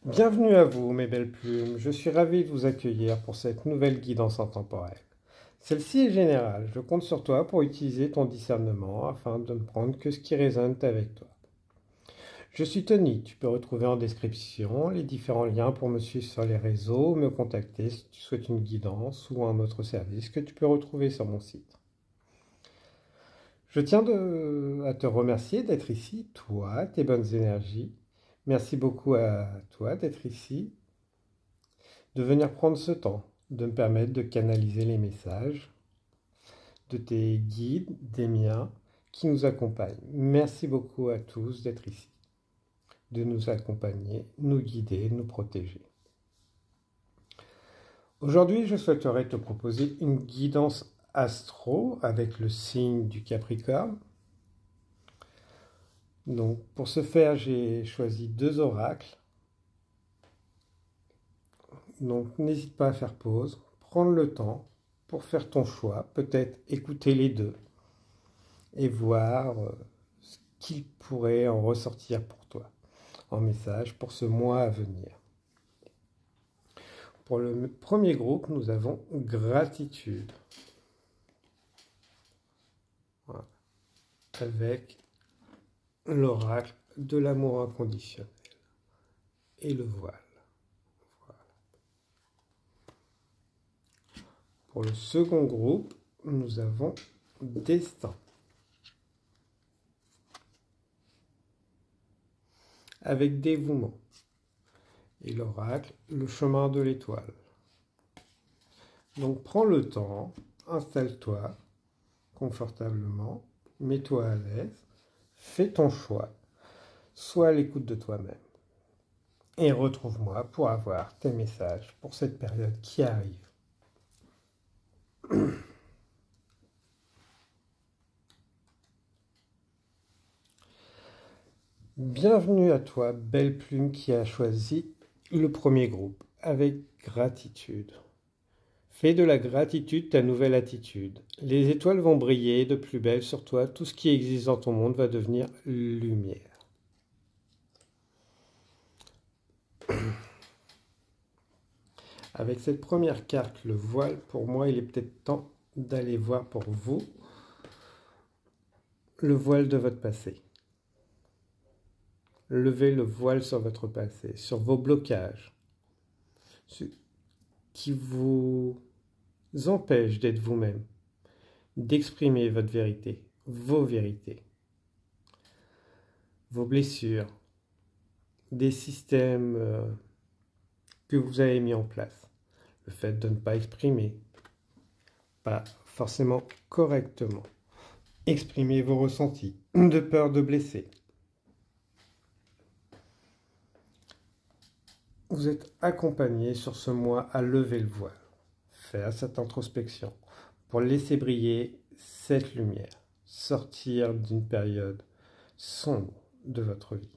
Bienvenue à vous, mes belles plumes. Je suis ravi de vous accueillir pour cette nouvelle guidance intemporelle. Celle-ci est générale. Je compte sur toi pour utiliser ton discernement afin de ne prendre que ce qui résonne avec toi. Je suis Tony. Tu peux retrouver en description les différents liens pour me suivre sur les réseaux, me contacter si tu souhaites une guidance ou un autre service que tu peux retrouver sur mon site. Je tiens à te remercier d'être ici, toi, tes bonnes énergies. Merci beaucoup à toi d'être ici, de venir prendre ce temps, de me permettre de canaliser les messages de tes guides, des miens, qui nous accompagnent. Merci beaucoup à tous d'être ici, de nous accompagner, nous guider, nous protéger. Aujourd'hui, je souhaiterais te proposer une guidance astro avec le signe du Capricorne. Donc, pour ce faire, j'ai choisi 2 oracles. Donc, n'hésite pas à faire pause, prendre le temps pour faire ton choix, peut-être écouter les deux et voir ce qu'il pourrait en ressortir pour toi en message pour ce mois à venir. Pour le premier groupe, nous avons gratitude. Voilà. Avec l'oracle de l'amour inconditionnel et le voile. Voilà. Pour le second groupe, nous avons destin. Avec dévouement. Et l'oracle, le chemin de l'étoile. Donc prends le temps, installe-toi confortablement, mets-toi à l'aise, fais ton choix, sois à l'écoute de toi-même. Et retrouve-moi pour avoir tes messages pour cette période qui arrive. Bienvenue à toi, belle plume qui a choisi le premier groupe, avec gratitude. Fais de la gratitude ta nouvelle attitude. Les étoiles vont briller de plus belle sur toi. Tout ce qui existe dans ton monde va devenir lumière. Avec cette première carte, le voile, pour moi, il est peut-être temps d'aller voir pour vous le voile de votre passé. Levez le voile sur votre passé, sur vos blocages, qui vous empêchent d'être vous-même, d'exprimer votre vérité, vos vérités, vos blessures, des systèmes que vous avez mis en place. Le fait de ne pas exprimer, pas forcément correctement, exprimer vos ressentis, de peur de blesser. Vous êtes accompagné sur ce mois à lever le voile, faire cette introspection pour laisser briller cette lumière, sortir d'une période sombre de votre vie.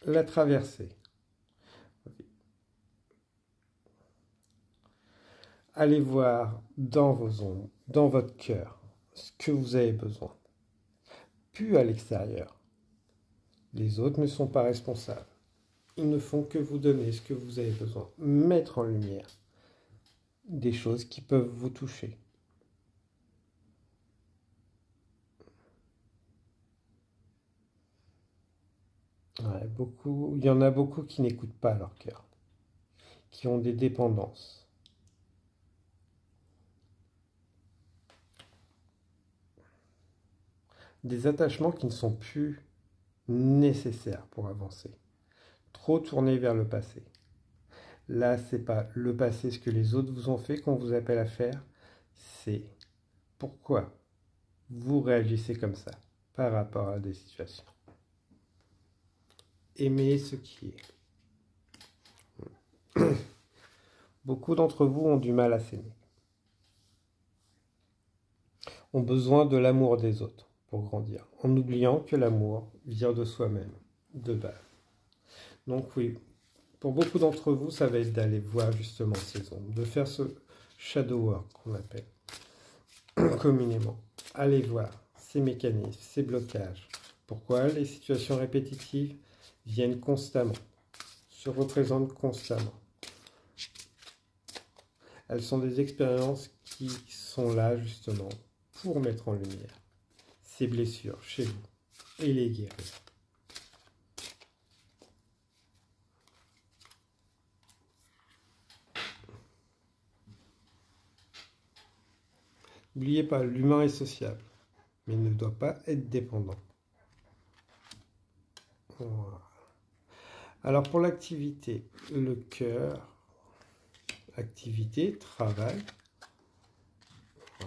La traversée. Allez voir dans vos ombres, dans votre cœur, ce que vous avez besoin. Plus à l'extérieur. Les autres ne sont pas responsables. Ils ne font que vous donner ce que vous avez besoin. Mettre en lumière des choses qui peuvent vous toucher. Ouais, il y en a beaucoup qui n'écoutent pas leur cœur, qui ont des dépendances. Des attachements qui ne sont plus nécessaires pour avancer. Trop tournés vers le passé. Là, c'est pas le passé, ce que les autres vous ont fait qu'on vous appelle à faire, c'est pourquoi vous réagissez comme ça par rapport à des situations. Aimez ce qui est. Beaucoup d'entre vous ont du mal à s'aimer. Ont besoin de l'amour des autres pour grandir, en oubliant que l'amour vient de soi-même, de base. Donc oui, pour beaucoup d'entre vous, ça va être d'aller voir justement ces ombres, de faire ce shadow work qu'on appelle communément. allez voir ces mécanismes, ces blocages. Pourquoi les situations répétitives viennent constamment, se représentent constamment. Elles sont des expériences qui sont là justement pour mettre en lumière ces blessures chez vous et les guérir. N'oubliez pas, l'humain est sociable, mais il ne doit pas être dépendant. Voilà. Alors pour l'activité, le cœur, activité, travail. Ouais.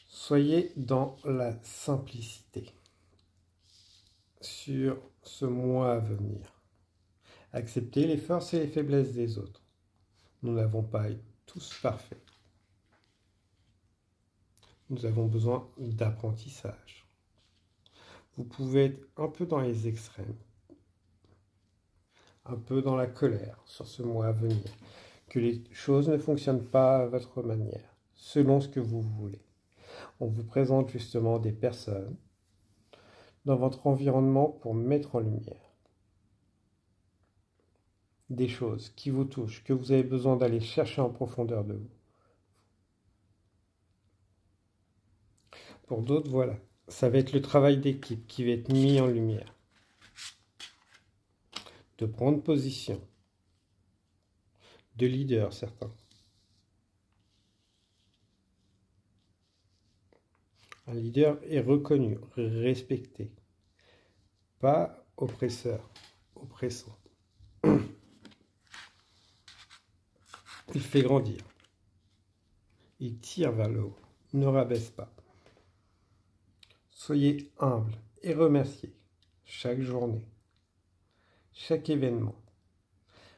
Soyez dans la simplicité sur ce mois à venir. Acceptez les forces et les faiblesses des autres. Nous n'avons pas été tous parfaits. Nous avons besoin d'apprentissage. Vous pouvez être un peu dans les extrêmes, un peu dans la colère sur ce mois à venir, que les choses ne fonctionnent pas à votre manière, selon ce que vous voulez. On vous présente justement des personnes dans votre environnement pour mettre en lumière des choses qui vous touchent, que vous avez besoin d'aller chercher en profondeur de vous. Pour d'autres, voilà, ça va être le travail d'équipe qui va être mis en lumière. De prendre position. De leader, certains. Un leader est reconnu, respecté. Pas oppresseur, oppressant. Il fait grandir. Il tire vers le haut. Ne rabaisse pas. Soyez humble et remerciez chaque journée, chaque événement,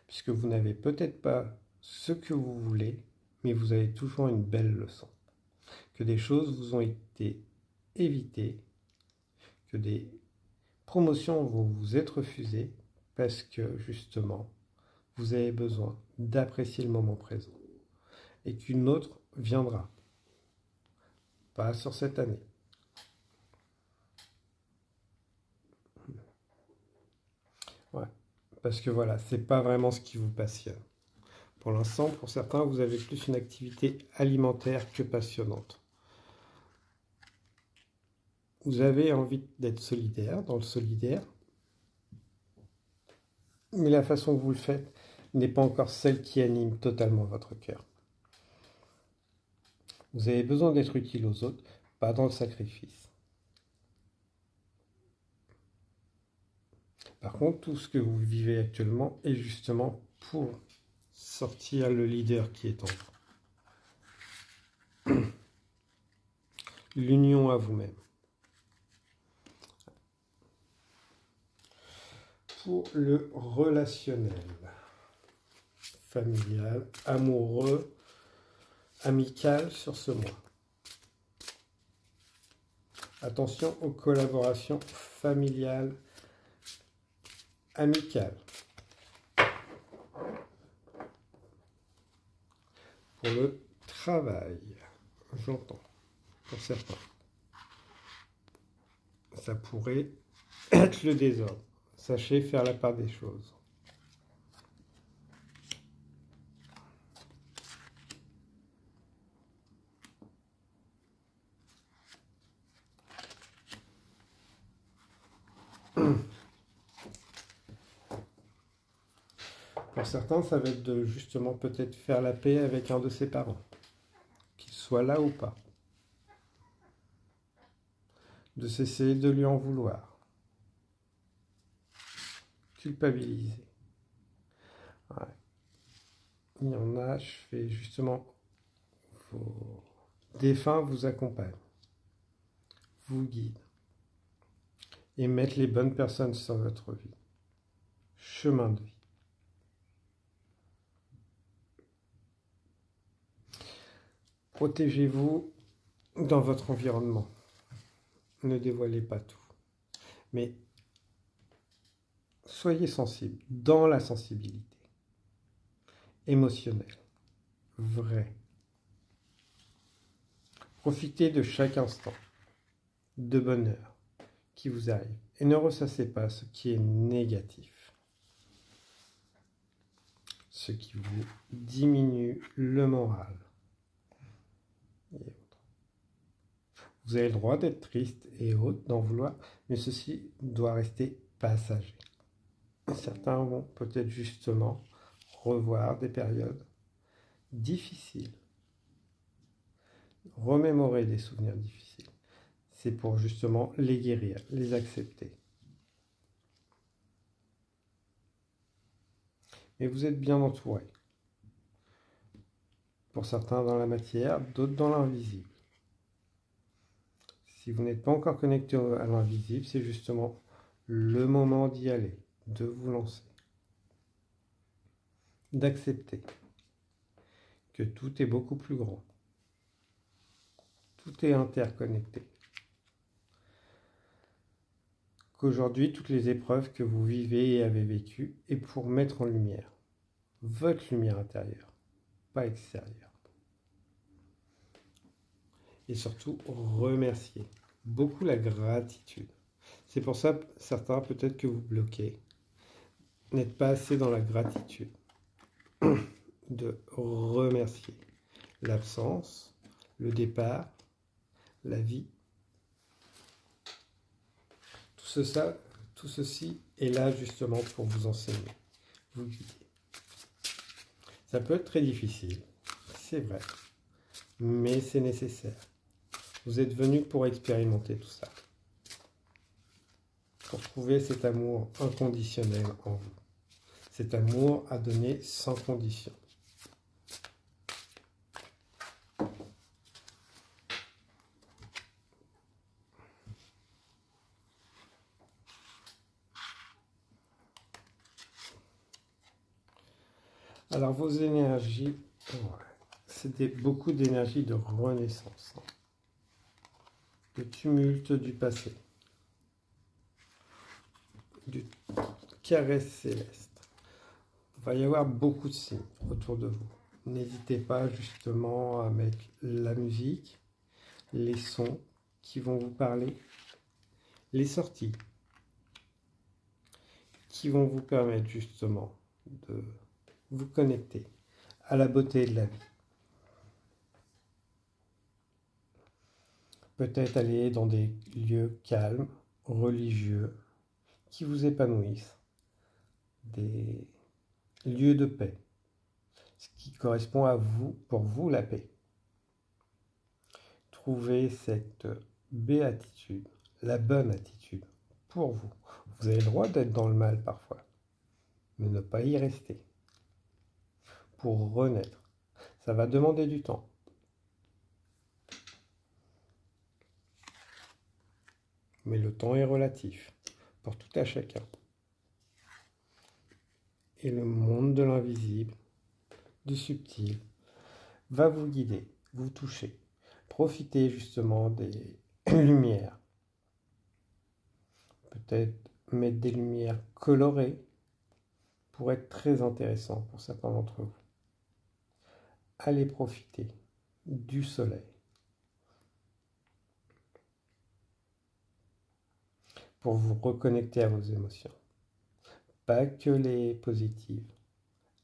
puisque vous n'avez peut-être pas ce que vous voulez, mais vous avez toujours une belle leçon. Que des choses vous ont été évitées, que des promotions vont vous être refusées, parce que justement, vous avez besoin d'apprécier le moment présent, et qu'une autre viendra, pas sur cette année. Ouais, parce que voilà, c'est pas vraiment ce qui vous passionne. Pour l'instant, pour certains, vous avez plus une activité alimentaire que passionnante. Vous avez envie d'être solidaire, dans le solidaire, mais la façon que vous le faites n'est pas encore celle qui anime totalement votre cœur. Vous avez besoin d'être utile aux autres, pas dans le sacrifice. Par contre, tout ce que vous vivez actuellement est justement pour sortir le leader qui est en vous. L'union à vous-même. Pour le relationnel, familial, amoureux, amical sur ce mois. Attention aux collaborations familiales, amicales. Pour le travail, j'entends, pour certains. Ça pourrait être le désordre. Sachez faire la part des choses. Pour certains, ça va être de justement peut-être faire la paix avec un de ses parents, qu'il soit là ou pas. De cesser de lui en vouloir. Culpabiliser. Ouais. Il y en a, je fais justement, vos défunts vous accompagnent, vous guident et mettent les bonnes personnes sur votre vie. Chemin de vie. Protégez-vous dans votre environnement. Ne dévoilez pas tout. Mais soyez sensible dans la sensibilité émotionnelle, vraie. Profitez de chaque instant de bonheur qui vous arrive et ne ressassez pas ce qui est négatif, ce qui vous diminue le moral. Vous avez le droit d'être triste et autres, d'en vouloir, mais ceci doit rester passager. Certains vont peut-être justement revoir des périodes difficiles, remémorer des souvenirs difficiles. C'est pour justement les guérir, les accepter. Mais vous êtes bien entouré. Pour certains dans la matière, d'autres dans l'invisible. Si vous n'êtes pas encore connecté à l'invisible, c'est justement le moment d'y aller, de vous lancer, d'accepter que tout est beaucoup plus grand, tout est interconnecté, qu'aujourd'hui, toutes les épreuves que vous vivez et avez vécues est pour mettre en lumière votre lumière intérieure, pas extérieure. Et surtout, remercier beaucoup la gratitude. C'est pour ça, certains, peut-être que vous bloquez, n'êtes pas assez dans la gratitude de remercier l'absence, le départ, la vie. Tout ceci est là justement pour vous enseigner, vous guider. Ça peut être très difficile, c'est vrai, mais c'est nécessaire. Vous êtes venu pour expérimenter tout ça, pour trouver cet amour inconditionnel en vous, cet amour à donner sans condition. Alors vos énergies, c'est beaucoup d'énergie de renaissance, de tumulte du passé, du caresse céleste. Il va y avoir beaucoup de signes autour de vous. N'hésitez pas justement à mettre la musique, les sons qui vont vous parler, les sorties qui vont vous permettre justement de vous connecter à la beauté de la vie. Peut-être aller dans des lieux calmes, religieux, qui vous épanouissent, des lieux de paix, ce qui correspond à vous, pour vous, la paix. Trouvez cette béatitude, la bonne attitude pour vous. Vous avez le droit d'être dans le mal parfois, mais ne pas y rester. Pour renaître, ça va demander du temps. Mais le temps est relatif pour tout à chacun. Et le monde de l'invisible, du subtil, va vous guider, vous toucher. Profitez justement des lumières. Peut-être mettre des lumières colorées pour être très intéressant pour certains d'entre vous. Allez profiter du soleil. Pour vous reconnecter à vos émotions. Pas que les positives.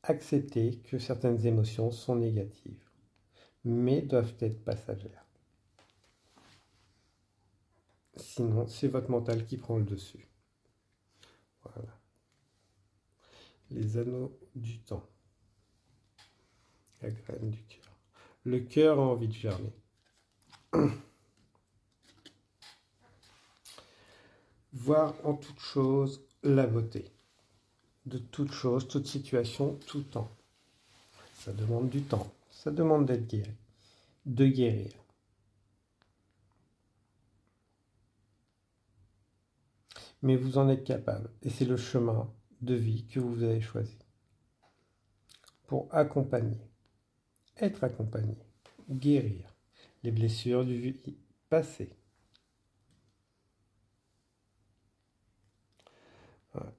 Acceptez que certaines émotions sont négatives, mais doivent être passagères. Sinon, c'est votre mental qui prend le dessus. Voilà. Les anneaux du temps. La graine du cœur. Le cœur a envie de germer. Voir en toute chose la beauté. De toute chose, toute situation, tout temps. Ça demande du temps. Ça demande d'être guéri. De guérir. Mais vous en êtes capable. Et c'est le chemin de vie que vous avez choisi. Pour accompagner. Être accompagné. Guérir les blessures du passé. Voilà.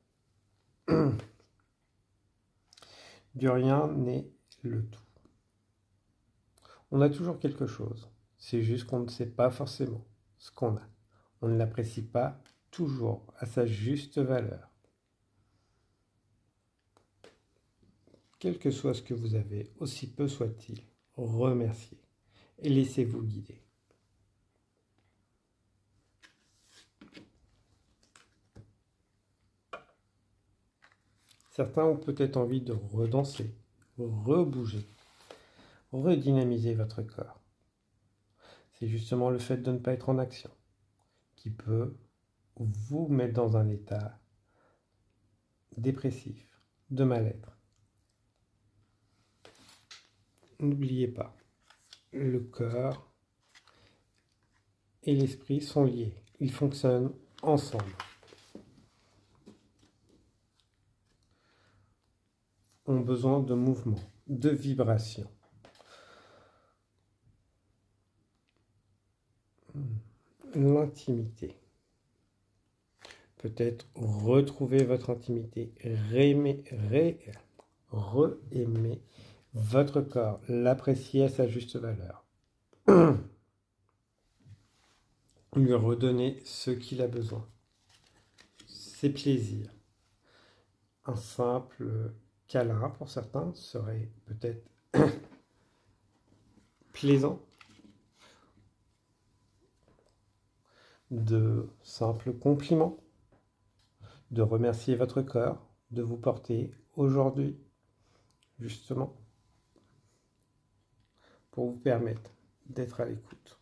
Du rien n'est le tout. On a toujours quelque chose. C'est juste qu'on ne sait pas forcément ce qu'on a. On ne l'apprécie pas toujours à sa juste valeur. Quel que soit ce que vous avez, aussi peu soit-il, remerciez et laissez-vous guider. Certains ont peut-être envie de redanser, rebouger, redynamiser votre corps. C'est justement le fait de ne pas être en action qui peut vous mettre dans un état dépressif, de mal-être. N'oubliez pas, le corps et l'esprit sont liés, ils fonctionnent ensemble. Ont besoin de mouvement, de vibration. L'intimité. Peut-être retrouver votre intimité, re-aimer votre corps, l'apprécier à sa juste valeur. Lui redonner ce qu'il a besoin, ses plaisirs. Un simple câlin pour certains serait peut-être plaisant. De simples compliments, de remercier votre corps, de vous porter aujourd'hui, justement, pour vous permettre d'être à l'écoute.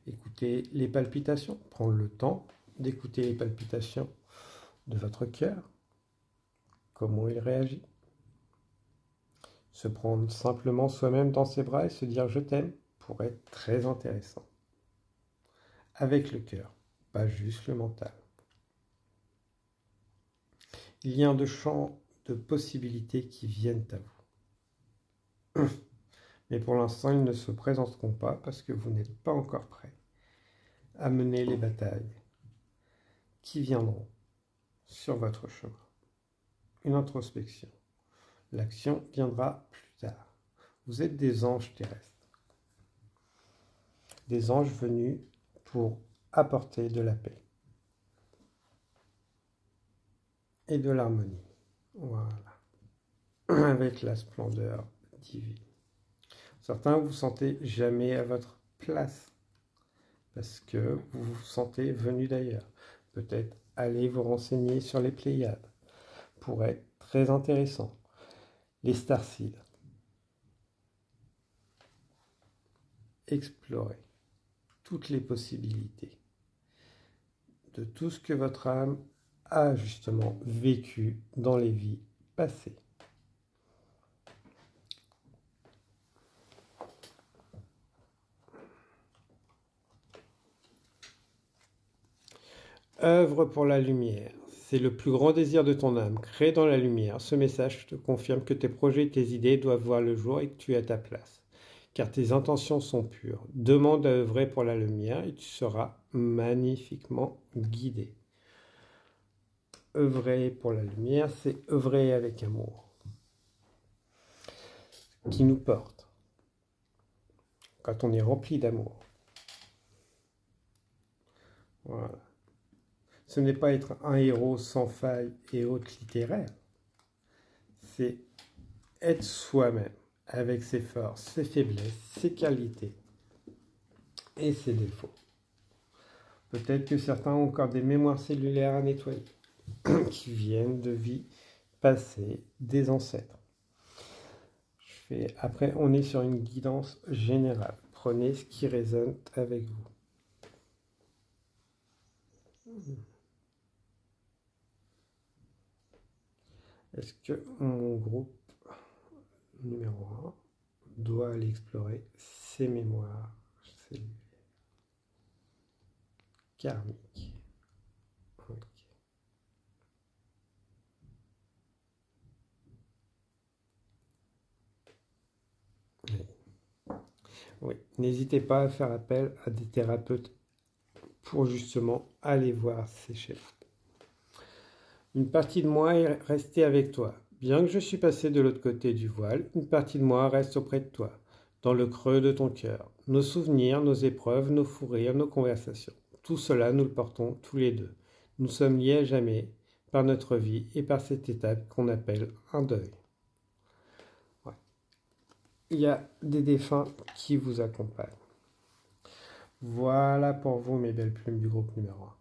Écoutez les palpitations, prendre le temps d'écouter les palpitations de votre cœur, comment il réagit. Se prendre simplement soi-même dans ses bras et se dire je t'aime pourrait être très intéressant. Avec le cœur, pas juste le mental. Il y a de champs de possibilités qui viennent à vous. Mais pour l'instant, ils ne se présenteront pas parce que vous n'êtes pas encore prêt à mener les batailles qui viendront sur votre chemin. Une introspection. L'action viendra plus tard. Vous êtes des anges terrestres. Des anges venus pour apporter de la paix et de l'harmonie. Voilà. Avec la splendeur divine. Certains vous sentez jamais à votre place parce que vous vous sentez venu d'ailleurs. Peut-être allez vous renseigner sur les Pléiades pourrait être très intéressant. Les starseeds. Explorez toutes les possibilités de tout ce que votre âme a justement vécu dans les vies passées. Œuvre pour la lumière. C'est le plus grand désir de ton âme. Crée dans la lumière. Ce message te confirme que tes projets et tes idées doivent voir le jour et que tu es à ta place. Car tes intentions sont pures. Demande à œuvrer pour la lumière et tu seras magnifiquement guidé. Œuvrer pour la lumière, c'est œuvrer avec amour. Qui nous porte. Quand on est rempli d'amour. Voilà. Ce n'est pas être un héros sans faille et autres littéraires. C'est être soi-même, avec ses forces, ses faiblesses, ses qualités et ses défauts. Peut-être que certains ont encore des mémoires cellulaires à nettoyer, qui viennent de vies passées, des ancêtres. Après, on est sur une guidance générale. Prenez ce qui résonne avec vous. Est-ce que mon groupe numéro 1 doit aller explorer ses mémoires karmiques? Okay. Oui, n'hésitez pas à faire appel à des thérapeutes pour justement aller voir ces schémas. Une partie de moi est restée avec toi. Bien que je suis passé de l'autre côté du voile, une partie de moi reste auprès de toi, dans le creux de ton cœur. Nos souvenirs, nos épreuves, nos fous rires, nos conversations. Tout cela, nous le portons tous les deux. Nous sommes liés à jamais par notre vie et par cette étape qu'on appelle un deuil. Ouais. Il y a des défunts qui vous accompagnent. Voilà pour vous, mes belles plumes du groupe numéro 1.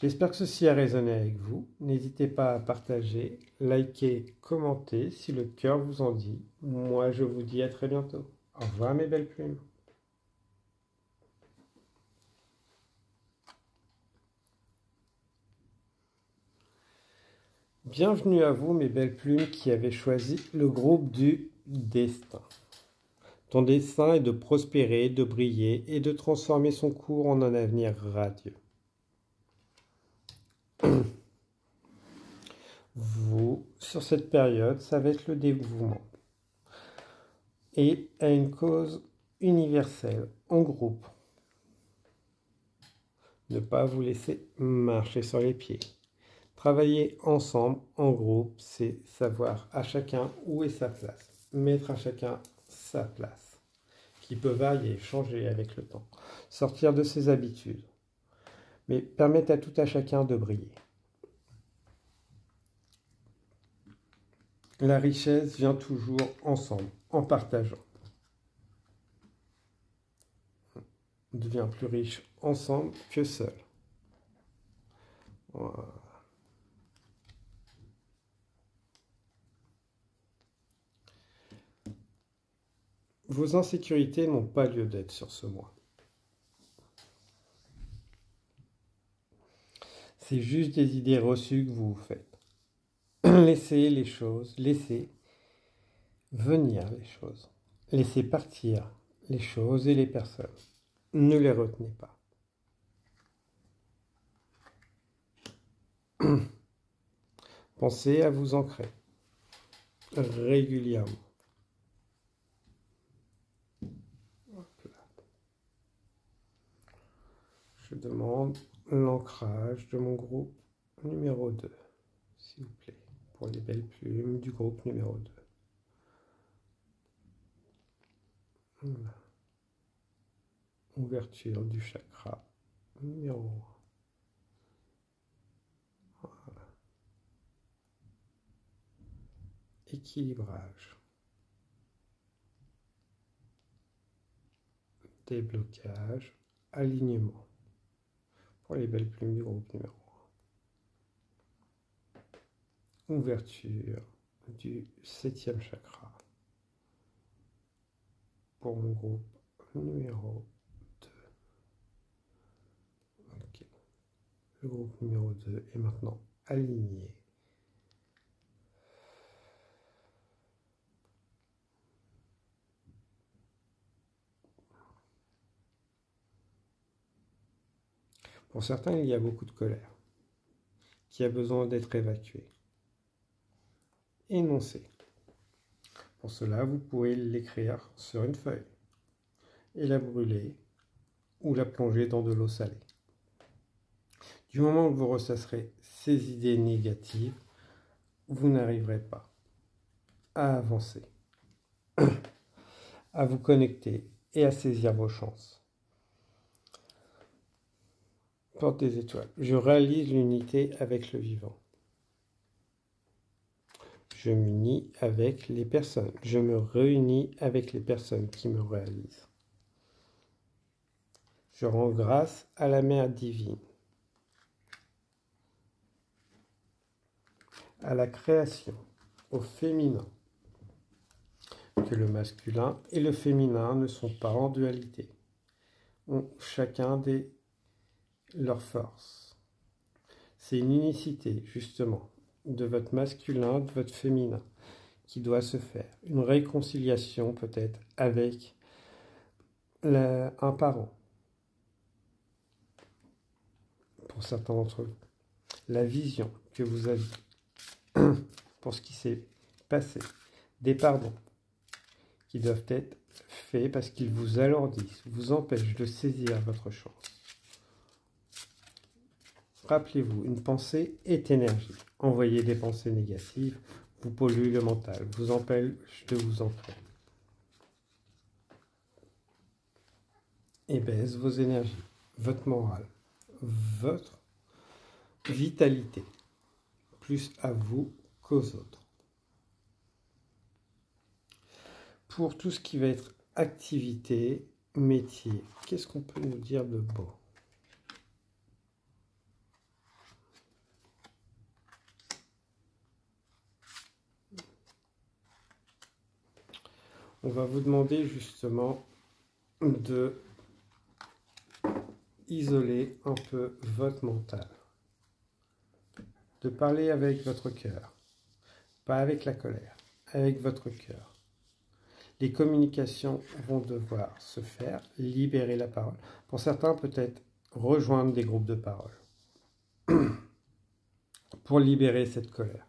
J'espère que ceci a résonné avec vous. N'hésitez pas à partager, liker, commenter si le cœur vous en dit. Moi, je vous dis à très bientôt. Au revoir, mes belles plumes. Bienvenue à vous, mes belles plumes qui avez choisi le groupe du destin. Ton destin est de prospérer, de briller et de transformer son cours en un avenir radieux. Vous, sur cette période, ça va être le dévouement. Et à une cause universelle, en groupe. Ne pas vous laisser marcher sur les pieds. Travailler ensemble, en groupe, c'est savoir à chacun où est sa place. Mettre à chacun sa place, qui peut varier, changer avec le temps. Sortir de ses habitudes, mais permettre à tout à chacun de briller. La richesse vient toujours ensemble, en partageant. On devient plus riche ensemble que seul. Voilà. Vos insécurités n'ont pas lieu d'être sur ce mois. C'est juste des idées reçues que vous vous faites. Laissez les choses, laissez venir les choses. Laissez partir les choses et les personnes. Ne les retenez pas. Pensez à vous ancrer régulièrement. Je demande l'ancrage de mon groupe numéro 2, s'il vous plaît, pour les belles plumes du groupe numéro 2. Voilà. Ouverture du chakra numéro 1. Voilà. Équilibrage. Déblocage. Alignement. Pour les belles plumes du groupe numéro 1. Ouverture du 7e chakra. Pour mon groupe numéro 2. Ok. Le groupe numéro 2 est maintenant aligné. Pour certains, il y a beaucoup de colère qui a besoin d'être évacuée. Énoncée. Pour cela, vous pouvez l'écrire sur une feuille et la brûler ou la plonger dans de l'eau salée. Du moment où vous ressasserez ces idées négatives, vous n'arriverez pas à avancer, à vous connecter et à saisir vos chances. Porte des étoiles. Je réalise l'unité avec le vivant. Je m'unis avec les personnes. Je me réunis avec les personnes qui me réalisent. Je rends grâce à la Mère divine, à la création, au féminin, que le masculin et le féminin ne sont pas en dualité, ont chacun leurs forces. C'est une unicité, justement, de votre masculin, de votre féminin, qui doit se faire. Une réconciliation peut-être avec un parent, pour certains d'entre vous. La vision que vous avez pour ce qui s'est passé. Des pardons qui doivent être faits parce qu'ils vous alourdissent, vous empêchent de saisir votre chance. Rappelez-vous, une pensée est énergie. Envoyer des pensées négatives vous pollue le mental, vous empêche de vous ancrer et baisse vos énergies, votre morale, votre vitalité, plus à vous qu'aux autres. Pour tout ce qui va être activité, métier, qu'est-ce qu'on peut nous dire de beau? On va vous demander justement de isoler un peu votre mental, de parler avec votre cœur, pas avec la colère, avec votre cœur. Les communications vont devoir se faire, libérer la parole. Pour certains, peut-être rejoindre des groupes de parole pour libérer cette colère.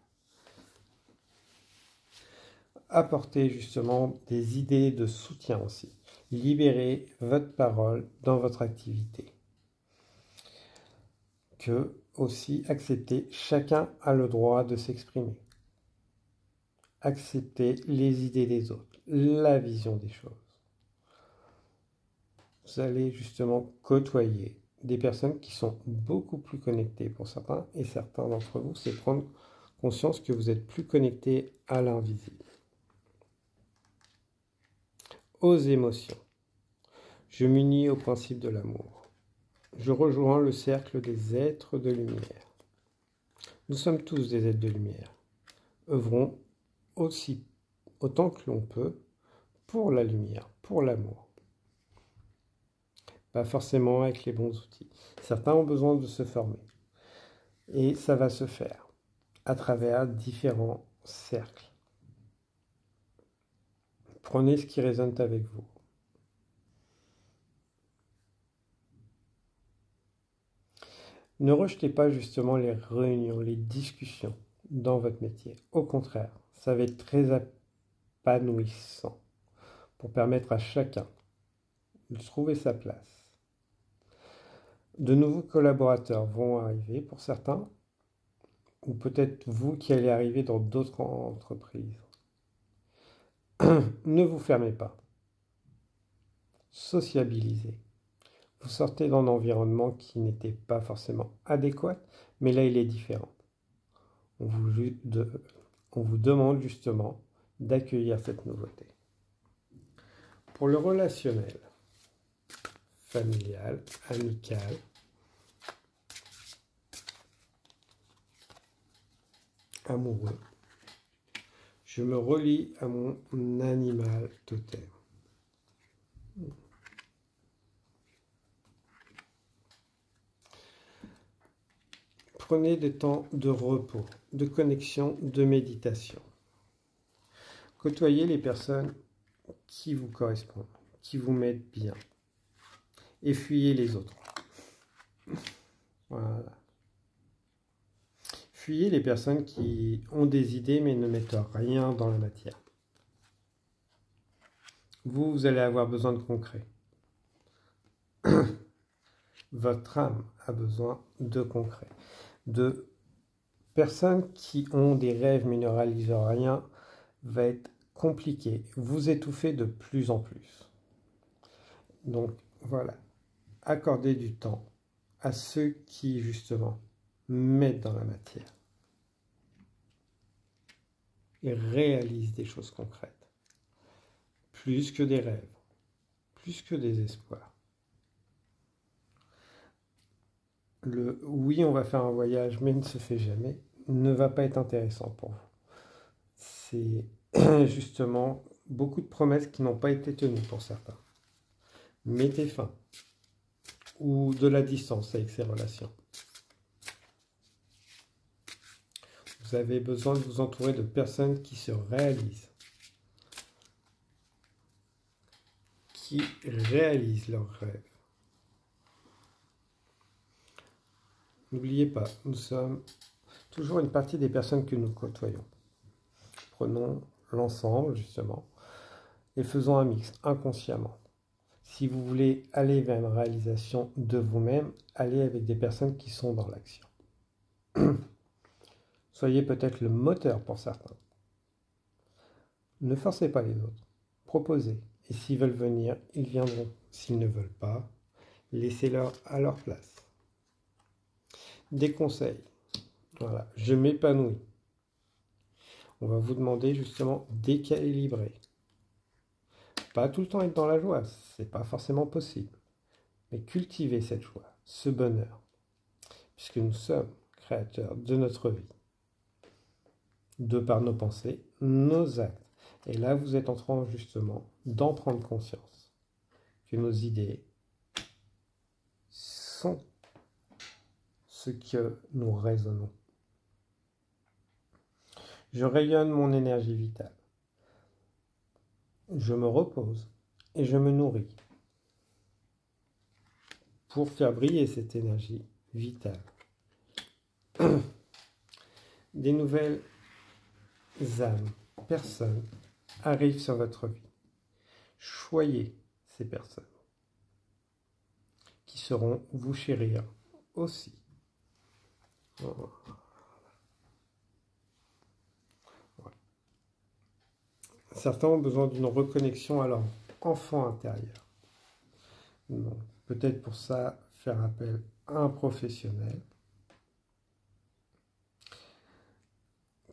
Apporter justement des idées de soutien aussi. Libérez votre parole dans votre activité. Que aussi accepter, chacun a le droit de s'exprimer. Accepter les idées des autres, la vision des choses. Vous allez justement côtoyer des personnes qui sont beaucoup plus connectées pour certains, et certains d'entre vous, c'est prendre conscience que vous êtes plus connectés à l'invisible. Aux émotions. Je m'unis au principe de l'amour. Je rejoins le cercle des êtres de lumière. Nous sommes tous des êtres de lumière. Œuvrons aussi autant que l'on peut pour la lumière, pour l'amour. Pas forcément avec les bons outils. Certains ont besoin de se former. Et ça va se faire à travers différents cercles. Prenez ce qui résonne avec vous. Ne rejetez pas justement les réunions, les discussions dans votre métier. Au contraire, ça va être très épanouissant pour permettre à chacun de trouver sa place. De nouveaux collaborateurs vont arriver pour certains, ou peut-être vous qui allez arriver dans d'autres entreprises. Ne vous fermez pas. Sociabilisez. Vous sortez dans un environnement qui n'était pas forcément adéquat, mais là il est différent. On vous demande justement d'accueillir cette nouveauté. Pour le relationnel, familial, amical, amoureux, je me relie à mon animal totem. Prenez des temps de repos, de connexion, de méditation. Côtoyez les personnes qui vous correspondent, qui vous mettent bien. Et fuyez les autres. Voilà. Fuyez les personnes qui ont des idées mais ne mettent rien dans la matière. Vous allez avoir besoin de concret. Votre âme a besoin de concret. De personnes qui ont des rêves mais ne réalisent rien va être compliqué. Vous étouffez de plus en plus. Donc voilà, accordez du temps à ceux qui justement mettent dans la matière et réalisent des choses concrètes. Plus que des rêves, plus que des espoirs. Le oui, on va faire un voyage, mais ne se fait jamais, ne va pas être intéressant pour vous. C'est justement beaucoup de promesses qui n'ont pas été tenues pour certains. Mettez fin ou de la distance avec ces relations. Vous avez besoin de vous entourer de personnes qui se réalisent, qui réalisent leurs rêves. N'oubliez pas, nous sommes toujours une partie des personnes que nous côtoyons. Prenons l'ensemble, justement, et faisons un mix inconsciemment. Si vous voulez aller vers une réalisation de vous-même, allez avec des personnes qui sont dans l'action. Soyez peut-être le moteur pour certains. Ne forcez pas les autres. Proposez. Et s'ils veulent venir, ils viendront. S'ils ne veulent pas, laissez-leur à leur place. Des conseils. Voilà. Je m'épanouis. On va vous demander justement d'équilibrer. Pas tout le temps être dans la joie, c'est pas forcément possible. Mais cultiver cette joie, ce bonheur, puisque nous sommes créateurs de notre vie, de par nos pensées, nos actes. Et là, vous êtes en train justement d'en prendre conscience, que nos idées sont ce que nous raisonnons. Je rayonne mon énergie vitale. Je me repose et je me nourris pour faire briller cette énergie vitale. Des nouvelles âmes, personnes arrivent sur votre vie. Choyez ces personnes qui sauront vous chérir aussi. Voilà. Certains ont besoin d'une reconnexion à leur enfant intérieur. Donc, peut-être pour ça, faire appel à un professionnel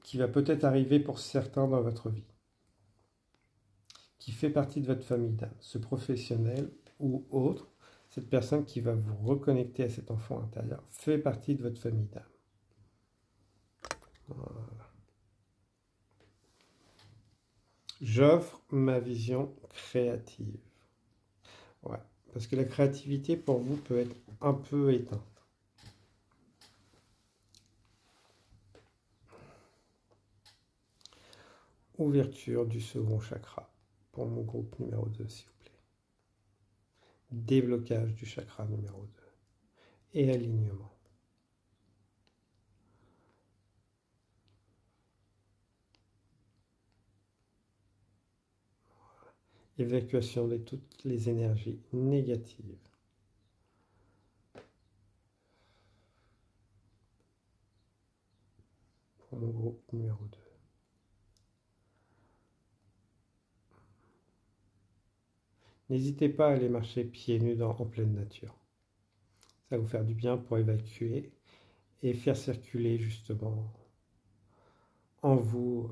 qui va peut-être arriver pour certains dans votre vie, qui fait partie de votre famille d'âme. Ce professionnel ou autre, cette personne qui va vous reconnecter à cet enfant intérieur, fait partie de votre famille d'âme. Voilà. J'offre ma vision créative. Ouais, parce que la créativité pour vous peut être un peu éteinte. Ouverture du second chakra pour mon groupe numéro 2, s'il vous plaît. Déblocage du chakra numéro 2 et alignement. Évacuation de toutes les énergies négatives. Pour mon groupe numéro 2. N'hésitez pas à aller marcher pieds nus en pleine nature. Ça va vous faire du bien pour évacuer et faire circuler justement en vous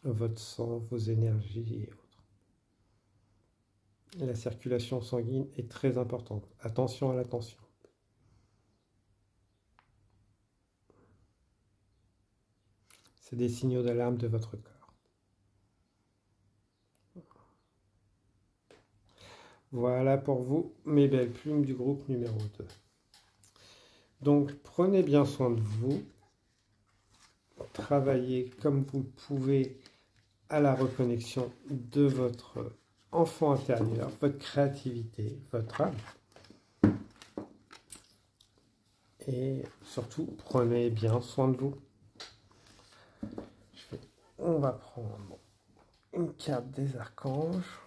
votre sang, vos énergies et autres. La circulation sanguine est très importante. Attention à la tension. C'est des signaux d'alarme de votre corps. Voilà pour vous, mes belles plumes du groupe numéro 2. Donc, prenez bien soin de vous. Travaillez comme vous le pouvez à la reconnexion de votre enfant intérieur, votre créativité, votre âme. Et surtout, prenez bien soin de vous. On va prendre une carte des archanges.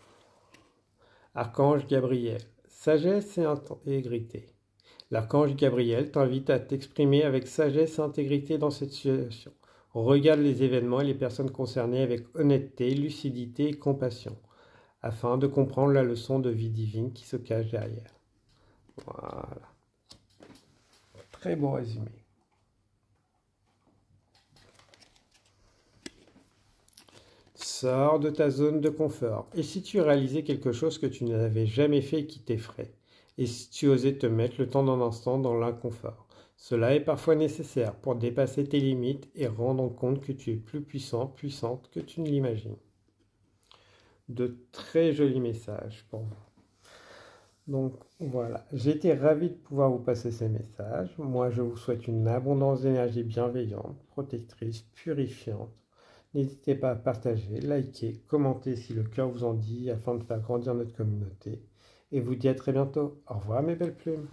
Archange Gabriel, sagesse et intégrité. L'archange Gabriel t'invite à t'exprimer avec sagesse et intégrité dans cette situation. Regarde les événements et les personnes concernées avec honnêteté, lucidité et compassion, afin de comprendre la leçon de vie divine qui se cache derrière. Voilà. Très bon résumé. Sors de ta zone de confort. Et si tu réalisais quelque chose que tu n'avais jamais fait et qui t'effraie? Et si tu osais te mettre le temps d'un instant dans l'inconfort? Cela est parfois nécessaire pour dépasser tes limites et rendre compte que tu es plus puissant, puissante que tu ne l'imagines. De très jolis messages pour vous. Donc voilà, j'ai été ravi de pouvoir vous passer ces messages. Moi, je vous souhaite une abondance d'énergie bienveillante, protectrice, purifiante. N'hésitez pas à partager, liker, commenter si le cœur vous en dit afin de faire grandir notre communauté. Et vous dis à très bientôt. Au revoir mes belles plumes.